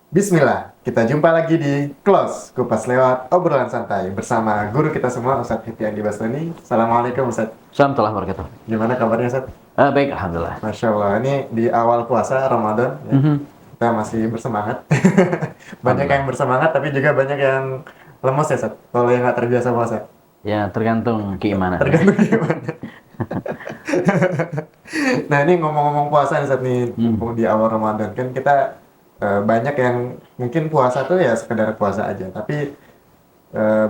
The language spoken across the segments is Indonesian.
Bismillah, kita jumpa lagi di Close Kupas Lewat obrolan santai bersama guru kita semua Ustadz Hipyandi Bastoni. Assalamualaikum Ustadz. Assalamualaikum warahmatullahi wabarakatuh. Gimana kabarnya Ustadz? Baik, alhamdulillah. Masya Allah, ini di awal puasa Ramadan ya. Mhm. Kita masih bersemangat. Banyak Alhamdulillah. yang bersemangat tapi juga banyak yang lemes ya Ustadz. Kalau yang nggak terbiasa puasa. Ya, tergantung keimanan. Tergantung gimana. Nah ini ngomong-ngomong puasa nih Ustadz nih, mumpung di awal Ramadan kan kita banyak yang mungkin puasa tuh ya sekedar puasa aja, tapi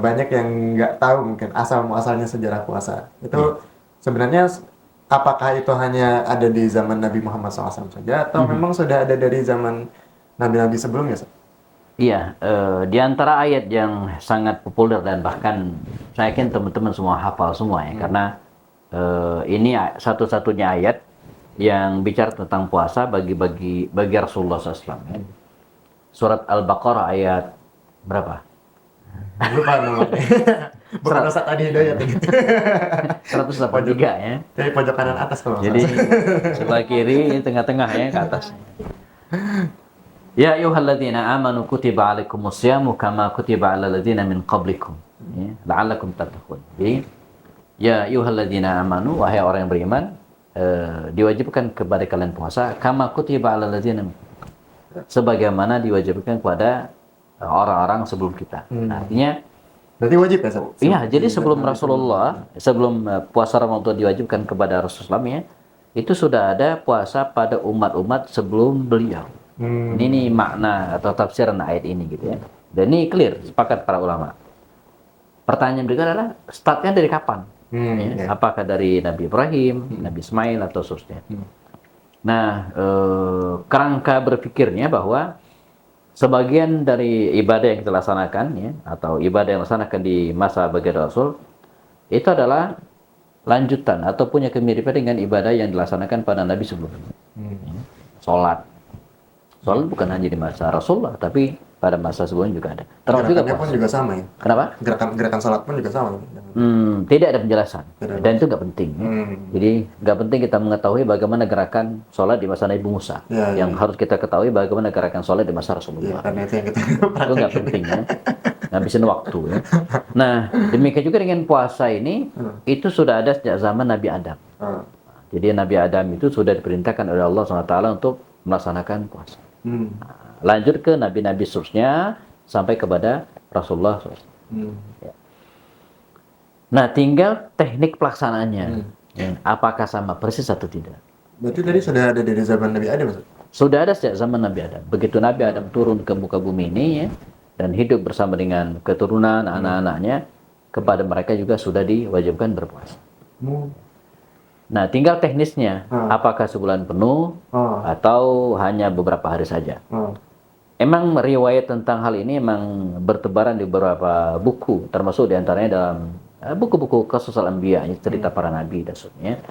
banyak yang nggak tahu mungkin asal muasalnya sejarah puasa. Itu sebenarnya apakah itu hanya ada di zaman Nabi Muhammad SAW saja atau memang sudah ada dari zaman nabi-nabi sebelumnya? Ustadz? Iya, di antara ayat yang sangat populer dan bahkan saya yakin teman-teman semua hafal semua ya, karena ini satu-satunya ayat yang bicara tentang puasa bagi Rasulullah SAW. Ya. Surat Al-Baqarah ayat berapa? Lupa namanya. Bukan Ustadz Adi Hidayat gitu. 183 ya. Jadi pojok kanan atas kalau nggak Jadi salah. sebelah kiri, ini tengah-tengah ya ke atas. Ya ayyuhalladzina amanu kutiba alaikumusyamu kama kutiba alal ladzina min qablikum ya, la'allakum tattaqun. Jadi ya ayyuhalladzina amanu, wahai orang yang beriman, diwajibkan kepada kalian puasa kama kutiba alal ladzina sebagaimana diwajibkan kepada orang-orang sebelum kita. Artinya Berarti wajib ya Ustadz? iya, jadi sebelum Rasulullah, sebelum puasa Ramadan diwajibkan kepada Rasulullah ya, itu sudah ada puasa pada umat-umat sebelum beliau. Ini makna atau tafsiran ayat ini gitu ya. Dan ini clear, sepakat para ulama. Pertanyaan berikutnya adalah startnya dari kapan? Ya. Apakah dari Nabi Ibrahim, Nabi Ismail atau seterusnya? Nah, kerangka berpikirnya bahwa sebagian dari ibadah yang kita laksanakan ya, atau ibadah yang dilaksanakan di masa baginda Rasul itu adalah lanjutan atau punya kemiripan dengan ibadah yang dilaksanakan pada Nabi sebelumnya. Ya. Sholat bukan hanya di masa Rasulullah, tapi pada masa sebelumnya juga ada. Termasuk juga Gerakannya pun juga sama ya? Kenapa? Gerakan sholat pun juga sama? Tidak ada penjelasan. Tidak. Dan itu nggak penting. Jadi nggak penting kita mengetahui bagaimana gerakan sholat di masa Nabi Musa. Yang harus kita ketahui bagaimana gerakan sholat di masa Rasulullah. Karena itu yang kita Itu nggak penting ya. Ngabisin waktu ya. Nah, demikian juga dengan puasa ini, itu sudah ada sejak zaman Nabi Adam. Jadi Nabi Adam itu sudah diperintahkan oleh Allah SWT untuk melaksanakan puasa. Lanjut ke nabi-nabi seterusnya sampai kepada Rasulullah SAW. Ya. Nah, tinggal teknik pelaksanaannya. Ya, apakah sama persis atau tidak? Berarti tadi sudah ada dari zaman Nabi Adam, Ustaz? Sudah ada sejak zaman Nabi Adam. Begitu Nabi Adam turun ke muka bumi ini ya, dan hidup bersama dengan keturunan anak-anaknya, kepada mereka juga sudah diwajibkan berpuasa. Nah, tinggal teknisnya, apakah sebulan penuh atau hanya beberapa hari saja. Emang riwayat tentang hal ini emang bertebaran di beberapa buku, termasuk diantaranya dalam buku-buku Qasas al-Anbiya, cerita para nabi dan sebagainya.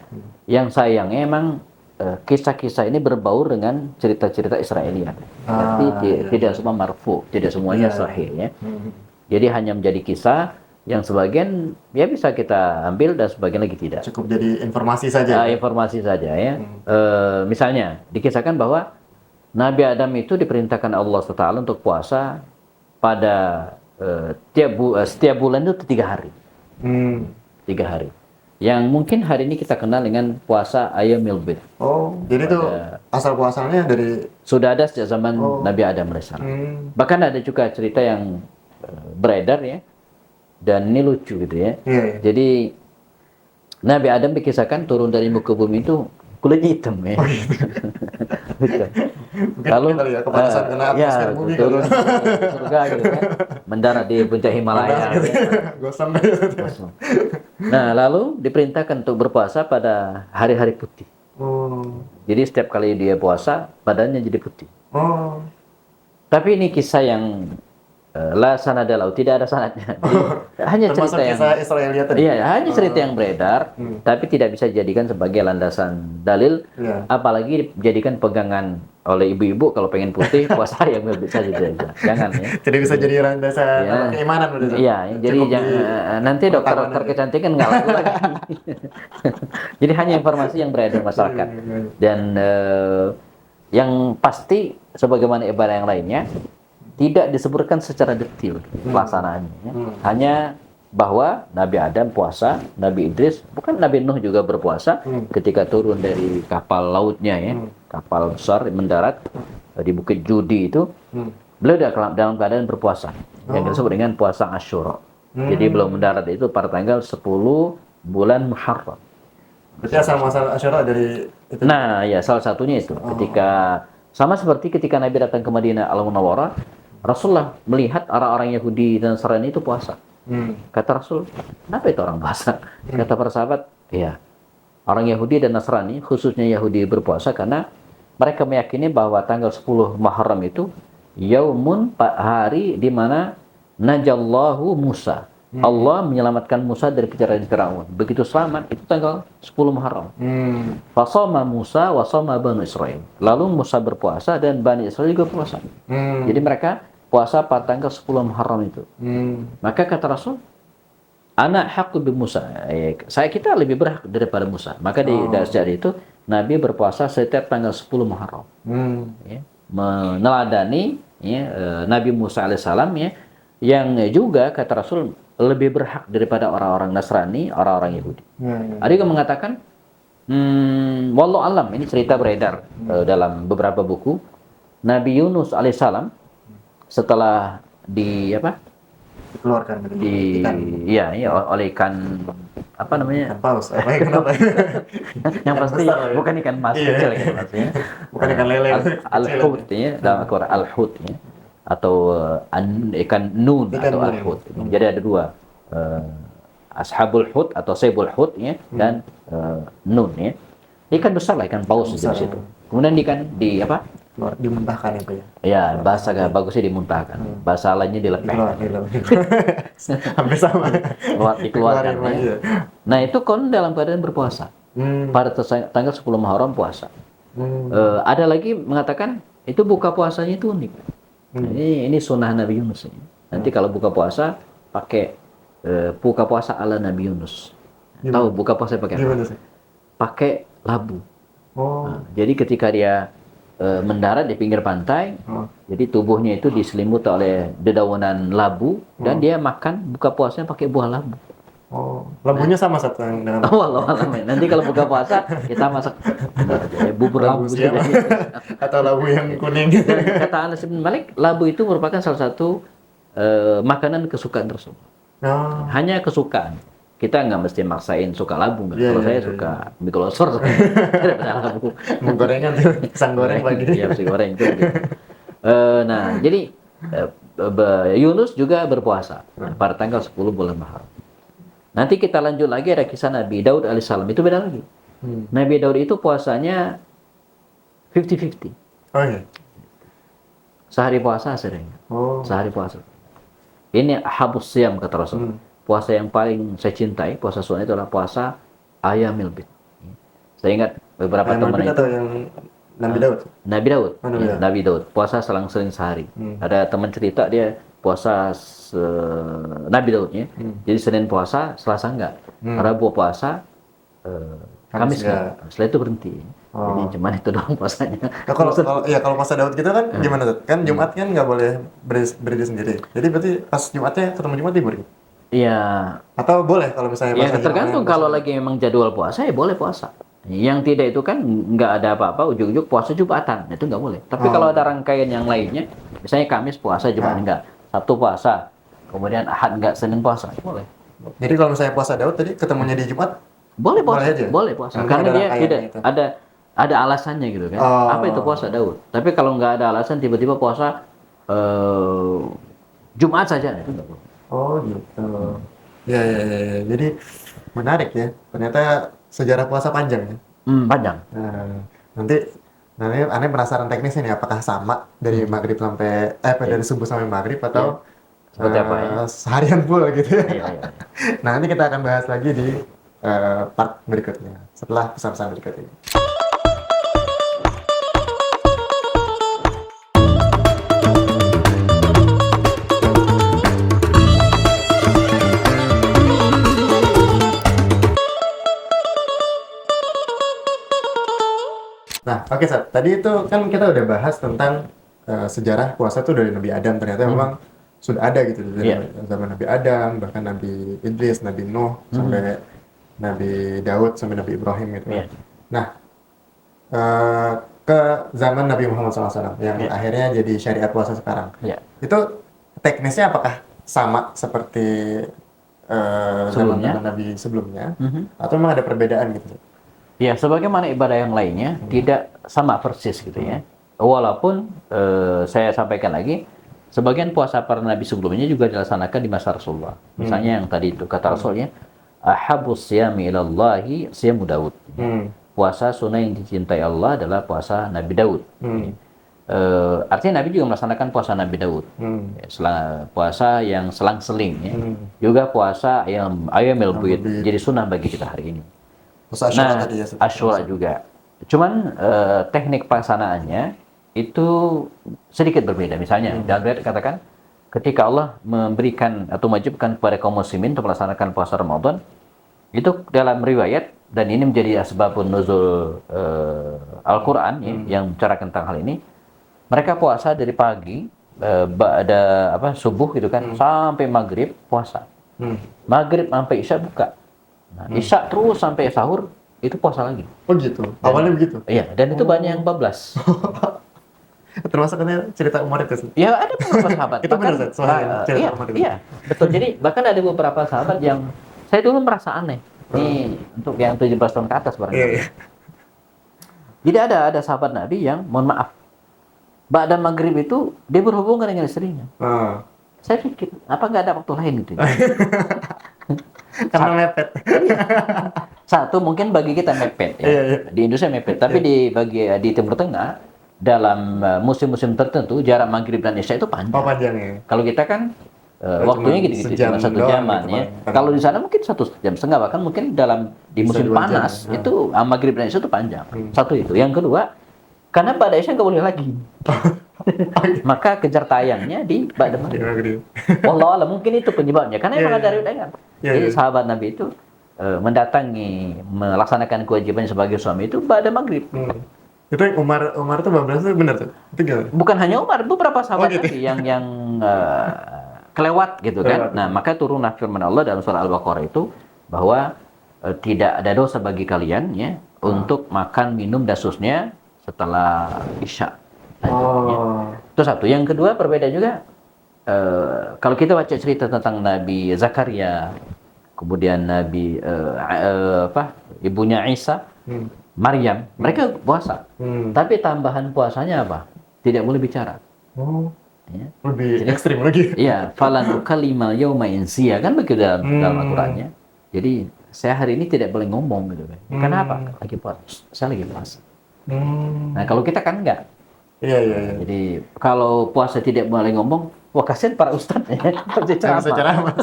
Yang sayangnya emang kisah-kisah ini berbaur dengan cerita-cerita Israeliat. Jadi tidak semua marfu, tidak semuanya sahih ya. Jadi hanya menjadi kisah yang sebagian ya bisa kita ambil dan sebagian lagi tidak. Cukup jadi informasi saja. Informasi saja ya. Misalnya dikisahkan bahwa Nabi Adam itu diperintahkan Allah SWT untuk puasa pada setiap bulan itu 3 hari. 3 hari. Yang mungkin hari ini kita kenal dengan puasa Ayyamil Bid. Oh, jadi itu asal puasanya dari sudah ada sejak zaman Nabi Adam AS. Bahkan ada juga cerita yang beredar ya. Dan ini lucu gitu ya. Jadi Nabi Adam dikisahkan turun dari muka bumi itu kulitnya hitam ya. Lalu turun ke surga gitu kan, mendarat di puncak Himalaya. Gosong. Nah, lalu diperintahkan untuk berpuasa pada hari-hari putih. Jadi setiap kali dia puasa badannya jadi putih. Tapi ini kisah yang la sanadalau, tidak ada sanadnya. Hanya cerita yang Israeliat tadi. Iya, hanya cerita yang beredar, tapi tidak bisa dijadikan sebagai landasan dalil, apalagi dijadikan pegangan oleh ibu-ibu kalau pengen putih puasa yang bisa saja. Jangan ya. Tidak bisa jadi landasan keimanan udah. Iya, jadi nanti dokter kecantikan nggak laku lagi. Jadi hanya informasi yang beredar masyarakat. Dan yang pasti sebagaimana ibadah yang lainnya, tidak disebutkan secara detail pelaksanaannya. Ya. Hanya bahwa Nabi Adam puasa, Nabi Idris, bukan Nabi Nuh juga berpuasa ketika turun dari kapal lautnya ya, kapal besar mendarat di Bukit Judi itu, beliau dalam keadaan berpuasa, yang disebut dengan puasa Asyura. Jadi belum mendarat itu pada tanggal 10 bulan Muharram. Berarti asal-muasal Asyura dari itu. Nah, ya salah satunya itu. Ketika sama seperti ketika Nabi datang ke Madinah Al-Munawwarah, Rasulullah melihat orang-orang Yahudi dan Nasrani itu puasa. Kata Rasul, kenapa itu orang puasa? Kata para sahabat, ya, orang Yahudi dan Nasrani, khususnya Yahudi berpuasa karena mereka meyakini bahwa tanggal 10 Muharram itu yaumun, hari di mana najallahu Musa. Allah menyelamatkan Musa dari kejaran Firaun. Begitu selamat, itu tanggal 10 Muharram. Fasoma Musa wa soma Banu Israil. Lalu Musa berpuasa dan Bani Israil juga puasa. Jadi mereka puasa pada tanggal 10 Muharram itu. Maka kata Rasul, anak haqqu bi Musa. Kita lebih berhak daripada Musa. Maka dari sejak itu Nabi berpuasa setiap tanggal 10 Muharram. Ya, meneladani ya, Nabi Musa alaihissalam ya, yang juga kata Rasul lebih berhak daripada orang-orang Nasrani, orang-orang Yahudi. Ada juga mengatakan, wallahu alam, ini cerita beredar dalam beberapa buku, Nabi Yunus alaihissalam setelah dikeluarkan di ikan. Ya, oleh ikan apa namanya? Ikan paus. Kenapa? Yang pasti bukan ikan mas kecil ya maksudnya. Bukan ikan lele. Al-hut ya, dalam Al-Qur'an al-hut ya. Atau ikan nun atau al-hut. Jadi ada dua, ashabul hut atau saibul hut ya, dan nun ya. Ikan besar lah, ikan paus di situ. Kemudian dimuntahkan itu ya. Ya, bahasa bagusnya dimuntahkan. Bahasa lainnya dilepeh. Hampir sama. Dikeluarkan ya. Nah, itu kon dalam keadaan berpuasa. Pada tanggal 10 Muharram puasa. Ada lagi mengatakan itu buka puasanya itu unik. Ini sunnah Nabi Yunus ini. Nanti kalau buka puasa pakai buka puasa ala Nabi Yunus. Tahu buka puasa pakai apa? Pakai labu. Nah, jadi ketika dia mendarat di pinggir pantai, jadi tubuhnya itu diselimuti oleh dedaunan labu dan dia makan buka puasanya pakai buah labu. Labunya sama satu dengan. Nanti kalau buka puasa kita masak bubur labu atau labu yang kuning. Dan kata Anas bin Malik, labu itu merupakan salah satu makanan kesukaan Rasul. Hanya kesukaan. Kita nggak mesti maksain suka labu, nggak. Kalau saya suka mie glosor daripada labu. Menggorengan tuh, pisang goreng lagi. Iya, pisang goreng itu. Nah, jadi Yunus juga berpuasa pada tanggal 10 bulan Muharram. Nanti kita lanjut lagi, ada kisah Nabi Daud alaihissalam, itu beda lagi. Nabi Daud itu puasanya 50-50. Oh iya. Sehari puasa sering. Sehari puasa. Ini habus siam kata Rasul. Puasa yang paling saya cintai, puasa sunnah itu adalah puasa Ayyamil Bid. Saya ingat beberapa teman itu. Atau yang Nabi Daud? Nabi Daud. Nabi Daud. Puasa selang-seling sehari. Ada teman cerita dia puasa Nabi Daud ya. Jadi Senin puasa, Selasa enggak. Rabu puasa, Kamis enggak. Setelah itu berhenti. Jadi cuman itu doang puasanya. Nah, kalau puasa Daud gitu kan gimana tuh? Kan Jumat kan nggak boleh berdiri sendiri. Jadi berarti pas Jumatnya ketemu Jumat libur gitu? Iya. Atau boleh kalau misalnya ya tergantung, kalau lagi memang jadwal puasa ya boleh puasa. Yang tidak itu kan nggak ada apa-apa, ujuk-ujuk puasa Jumatan, itu nggak boleh. Tapi kalau ada rangkaian yang lainnya, misalnya Kamis puasa, Jumat enggak, Sabtu puasa, kemudian Ahad enggak, Senin puasa, boleh. Jadi kalau misalnya puasa Daud tadi ketemunya di Jumat, boleh puasa, boleh puasa. Karena dia tidak itu ada alasannya gitu kan. Apa itu puasa Daud? Tapi kalau nggak ada alasan tiba-tiba puasa Jumat saja, itu nggak boleh. Oh gitu. Ya. Jadi menarik ya. Ternyata sejarah puasa panjang ya. Panjang. Nanti aneh penasaran teknisnya nih, apakah sama dari maghrib sampai dari subuh sampai maghrib atau seperti apa ya? Seharian full gitu ya. Iya. Nah, nanti kita akan bahas lagi di part berikutnya setelah pesan-pesan berikut ini. Nah, oke, Sat. Tadi itu kan kita udah bahas tentang sejarah puasa tuh dari Nabi Adam ternyata memang sudah ada gitu dari zaman Nabi Adam, bahkan Nabi Idris, Nabi Nuh, sampai Nabi Daud, sampai Nabi Ibrahim gitu. Nah, ke zaman Nabi Muhammad SAW yang akhirnya jadi syariat puasa sekarang. Itu teknisnya apakah sama seperti zaman Nabi sebelumnya, atau memang ada perbedaan gitu? Ya, sebagaimana ibadah yang lainnya tidak sama persis gitu ya. Walaupun saya sampaikan lagi, sebagian puasa para nabi sebelumnya juga dilaksanakan di masa Rasulullah. Misalnya yang tadi itu kata Rasulnya, ahabus siyami ilallahi siyamu Daud. Puasa sunnah yang dicintai Allah adalah puasa Nabi Daud. Artinya Nabi juga melaksanakan puasa Nabi Daud. Puasa yang selang-seling ya. Juga puasa yang ayamil bid jadi sunnah bagi kita hari ini. Nah, Asyura juga. Cuman teknik pelaksanaannya itu sedikit berbeda. Misalnya, dalam riwayat katakan ketika Allah memberikan atau mewajibkan kepada kaum muslimin untuk melaksanakan puasa Ramadan, itu dalam riwayat, dan ini menjadi asbabun nuzul Al-Quran yang bicara tentang hal ini, mereka puasa dari pagi ada subuh gitu kan sampai maghrib puasa. Maghrib sampai isya buka. Nah, isya terus sampai sahur itu puasa lagi. Oh gitu. Awalnya begitu. Iya, dan itu banyak yang bablas. Termasuk cerita Umar itu. Ya, ada beberapa sahabat. Itu benar, cerita Umar itu. Iya, betul. Jadi bahkan ada beberapa sahabat yang saya dulu merasa aneh. Ini untuk yang 17 tahun ke atas barangkali. Jadi ada sahabat Nabi yang, mohon maaf, ba'da maghrib itu dia berhubungan dengan istrinya. Saya pikir, apa nggak ada waktu lain gitu? Karena mepet. Satu, mungkin bagi kita mepet ya. Di Indonesia mepet, tapi di Timur Tengah dalam musim-musim tertentu jarak maghrib dan isya itu panjang. Panjang ya. Kalau kita kan waktunya gitu-gitu cuma 1 jaman ya. Kalau di sana mungkin 1,5 jam, bahkan mungkin di musim panas itu maghrib dan isya itu panjang. Satu itu. Yang kedua, karena pada isya nggak boleh lagi. Maka kejar tayangnya di pada maghrib. Wallahu a'lam, mungkin itu penyebabnya. Karena memang ada riwayat. Jadi sahabat Nabi itu mendatangi melaksanakan kewajibannya sebagai suami itu pada maghrib. Itu yang Umar tuh bablas tuh benar tuh. Itu gimana? Bukan hanya Umar, beberapa sahabat Nabi yang kelewat gitu kan. Nah, maka turun firman Allah dalam surah Al-Baqarah itu bahwa tidak ada dosa bagi kalian ya untuk makan, minum dan seterusnya setelah Isya. Itu satu. Yang kedua berbeda juga. Kalau kita baca cerita tentang Nabi Zakaria, kemudian Nabi ibunya Isa, Maryam, mereka puasa. Tapi tambahan puasanya apa? Tidak boleh bicara. Ya. Lebih ekstrim lagi. Iya, falan ukallima yauma insiya kan begitu dalam Al-Qur'annya. Jadi saya hari ini tidak boleh ngomong gitu kan. Kenapa? Lagi puasa. Saya lagi puasa. Nah, kalau kita kan enggak. Iya. Jadi kalau puasa tidak boleh ngomong, wah kasihan para ustadz ya. ceramah.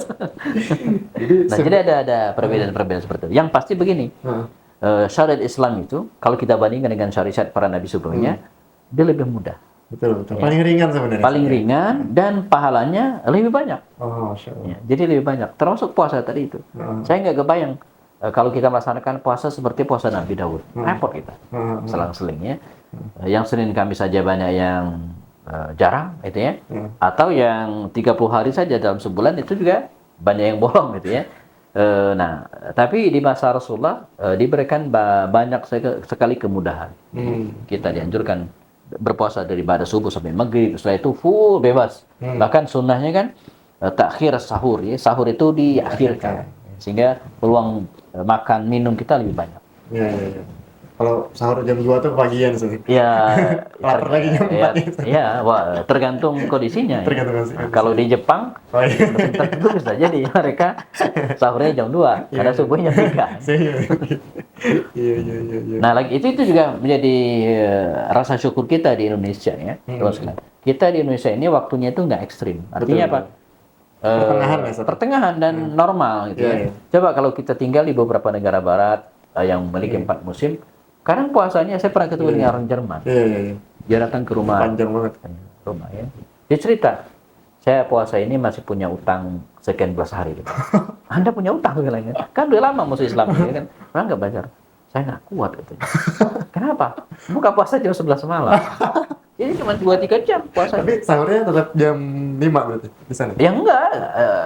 Jadi ada perbedaan-perbedaan seperti itu. Yang pasti begini. Syariat Islam itu kalau kita bandingkan dengan syariat para nabi sebelumnya, dia lebih mudah. Betul. Paling ringan sebenarnya. Paling ringan dan pahalanya lebih banyak. Masya Allah. Jadi lebih banyak. Termasuk puasa tadi itu. Saya nggak kebayang kalau kita melaksanakan puasa seperti puasa Nabi Daud. Repot kita. Selang-selingnya. Yang Senin Kamis saja banyak yang jarang, itu ya. Atau yang 30 hari saja dalam sebulan itu juga banyak yang bolong, gitu ya. Nah, tapi di masa Rasulullah diberikan banyak sekali kemudahan. Kita dianjurkan berpuasa dari pada subuh sampai maghrib, setelah itu full bebas. Bahkan sunnahnya kan takhir sahur, ya. Sahur itu diakhirkan sehingga peluang makan minum kita lebih banyak. Iya. Kalau sahur jam 2 tuh pagian sih. Ya, lapar lagi jam 4. Ya, tergantung kondisinya. Tergantung kondisinya. Kalau di Jepang, musim tertentu bisa jadi mereka sahurnya jam 2, karena subuhnya 3. Iya. Nah, lagi itu juga menjadi rasa syukur kita di Indonesia ya. Kita di Indonesia ini waktunya itu nggak ekstrim. Artinya apa? Pertengahan dan normal gitu ya. Coba kalau kita tinggal di beberapa negara barat yang memiliki 4 musim, kadang puasanya saya pernah ketemu dengan orang Jerman. Dia datang ke rumah. Panjang banget. Rumah ya. Dia cerita, saya puasa ini masih punya utang sekian belas hari. Gitu. Anda punya utang bilangnya. Kan udah lama musuh Islam ya kan. Orang nggak bayar. Saya nggak kuat katanya. Kenapa? Buka puasa jam 11 malam. Jadi cuma 2-3 jam puasa. Tapi sahurnya tetap jam 5 berarti di sana. Ya enggak,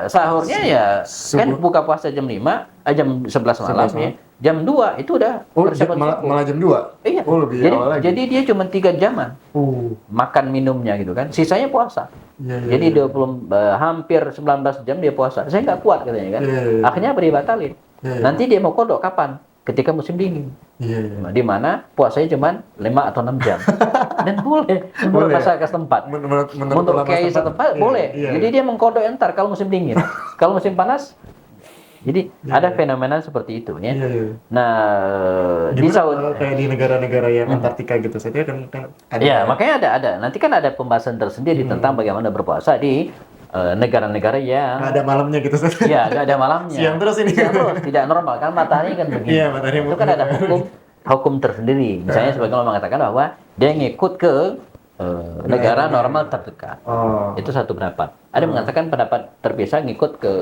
sahurnya ya kan Subuh. buka puasa jam 5, jam 11 malam 11 ya. Jam 2 itu udah Oh, persiapan subuh. malah jam 2? Iya. Oh, lebih jadi, awal lagi. jadi dia cuma 3 jaman Uh, makan minumnya gitu kan. Sisanya puasa. iya, iya, Jadi iya. 20 hampir 19 jam dia puasa. Saya nggak kuat katanya kan. Iya, iya, iya. Akhirnya beri batalin. Iya, iya. Nanti dia mau kodok kapan? Ketika musim dingin. Iya, iya. Di mana puasanya cuma 5 atau 6 jam. Dan boleh menurut Boleh. masyarakat setempat. Menurut Menurut ulama kiai setempat iya, boleh. iya. Jadi dia mengkodok entar kalau musim dingin. Kalau musim panas, jadi ada fenomena seperti itu ya. Iya, iya. Nah, di Gimana Saudi, kalau kayak di negara-negara yang Antartika gitu saja kan ada. ya makanya ada. Nanti kan ada pembahasan tersendiri tentang bagaimana berpuasa di negara-negara yang ada malamnya gitu saja. ya nggak ada malamnya. Siang terus ini. Siang terus, tidak normal kan matahari kan begini. Iya, matahari Itu kan ada hukum tersendiri. Misalnya sebagai ulama mengatakan bahwa dia ngikut ke negara normal terdekat. Oh. Itu satu pendapat. Ada mengatakan pendapat terpisah ngikut ke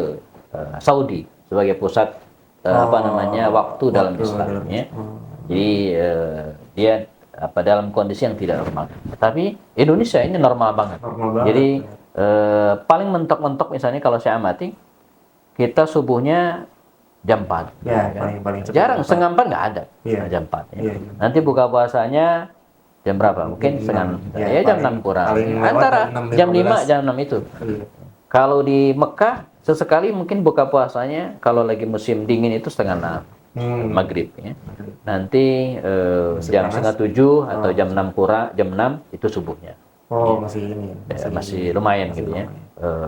Saudi sebagai pusat waktu dalam Islam ya. Jadi dia dalam kondisi yang tidak normal. Tapi Indonesia ini normal banget. Normal banget. Jadi paling mentok-mentok misalnya kalau saya amati kita subuhnya jam 4. Ya, kan? paling cepat Jarang jam 4. setengah 4 nggak ada. Iya. Jam 4 ya. Iya, iya. Nanti buka puasanya jam berapa? Mungkin setengah Ya, jam paling- 6 kurang. paling lewat Antara jam 6, jam 5 15. jam 6 itu. Iya. Kalau di Mekah sesekali mungkin buka puasanya kalau lagi musim dingin itu setengah 6 maghrib ya. Nanti jam panas. setengah 7 atau jam 6 kurang, jam 6 itu subuhnya. Oh, masih ini. Ya, masih lumayan gitu ya.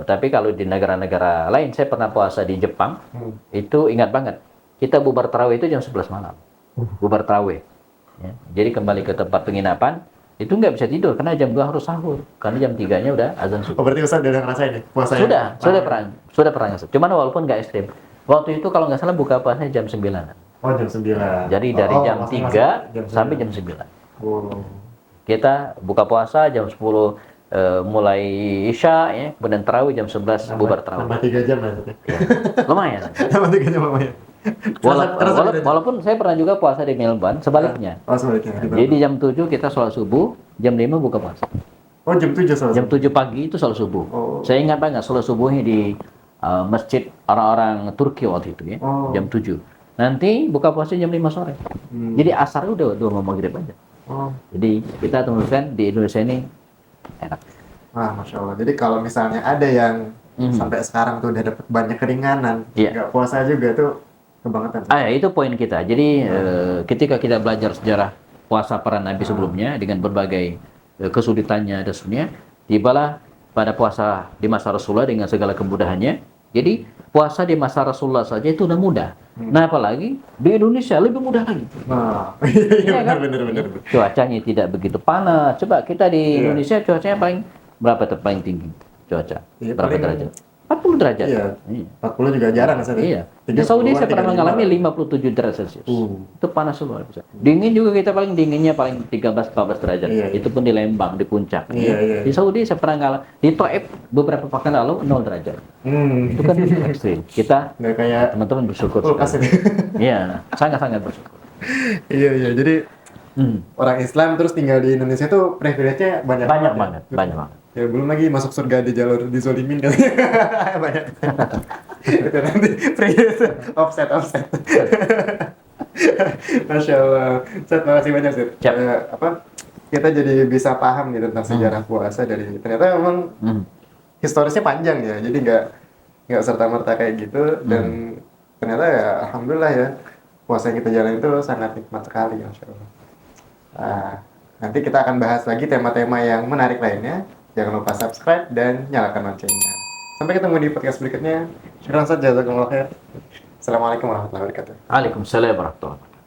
Tapi kalau di negara-negara lain, saya pernah puasa di Jepang, itu ingat banget. Kita bubar tarawih itu jam 11 malam. Bubar tarawih. Ya. Jadi kembali ke tempat penginapan, itu nggak bisa tidur karena jam 2 harus sahur. Karena jam 3-nya udah azan subuh. Oh, berarti Ustaz udah ngerasain ya puasanya? Sudah pernah ngasih. Cuman walaupun nggak ekstrim. Waktu itu kalau nggak salah buka puasanya jam 9. Oh, jam 9. Jadi dari jam 3 sampai jam 9. Oh. Kita buka puasa jam 10 mulai Isya ya, kemudian tarawih jam 11 bubar tarawih. Tambah 3 jam lah Ustaz. Lumayan. Tambah 3 jam lumayan. Walaupun saya pernah juga puasa di Melbourne, sebaliknya. Oh, sebaliknya. Jadi jam 7 kita sholat subuh, jam 5 buka puasa. Oh, jam 7 soalnya. Jam 7 pagi itu sholat subuh. Oh. Saya ingat banget sholat subuhnya di masjid orang-orang Turki waktu itu ya, Oh. jam 7. Nanti buka puasa jam 5 sore. Jadi asar udah mau maghrib aja. Oh. Jadi kita teruskan di Indonesia ini enak. Wah, Masya Allah. Jadi kalau misalnya ada yang sampai sekarang tuh udah dapat banyak keringanan, Iya. nggak puasa juga tuh kebangetan. Ya, itu poin kita. Jadi ketika kita belajar sejarah puasa para nabi sebelumnya dengan berbagai kesulitannya dan sebagainya, tibalah pada puasa di masa Rasulullah dengan segala kemudahannya. Jadi puasa di masa Rasulullah saja itu udah mudah. Nah, apalagi di Indonesia lebih mudah lagi. Nah, Iya kan? bener. Cuacanya tidak begitu panas. Coba kita di Indonesia cuacanya paling berapa tuh paling tinggi cuaca? Iya, Berapa paling- derajat? 40 derajat. Iya. Iya. 40 juga jarang Ustaz. Iya. Di Saudi saya pernah mengalami 57 derajat Celcius. Itu panas luar biasa. Dingin juga kita paling dinginnya paling 13-14 derajat. Iya, iya. Itu pun di Lembang, di puncak. Iya, iya. Di Saudi saya pernah mengalami di Taif beberapa pekan lalu 0 derajat. Itu kan ekstrim. Kita Nggak kayak teman-teman bersyukur kulkas sekali. ini. Iya, sangat-sangat bersyukur. Iya. Jadi orang Islam terus tinggal di Indonesia tuh privilege-nya banyak Banyak banget. banget, banyak banget. Ya belum lagi masuk surga di jalur dizolimin katanya. Banyak. Itu nanti privilege offset. Masya Allah. Ustaz, makasih banyak Ustaz. Siap. Kita jadi bisa paham nih tentang sejarah puasa dari ternyata memang historisnya panjang ya. Jadi nggak serta-merta kayak gitu dan ternyata ya alhamdulillah ya puasa yang kita jalani itu sangat nikmat sekali, Masya Allah. Nah, nanti kita akan bahas lagi tema-tema yang menarik lainnya. Jangan lupa subscribe dan nyalakan loncengnya. Sampai ketemu di podcast berikutnya. Syukran Ustaz, jazakumullah khair. Assalamualaikum warahmatullahi wabarakatuh. Waalaikumsalam warahmatullahi wabarakatuh.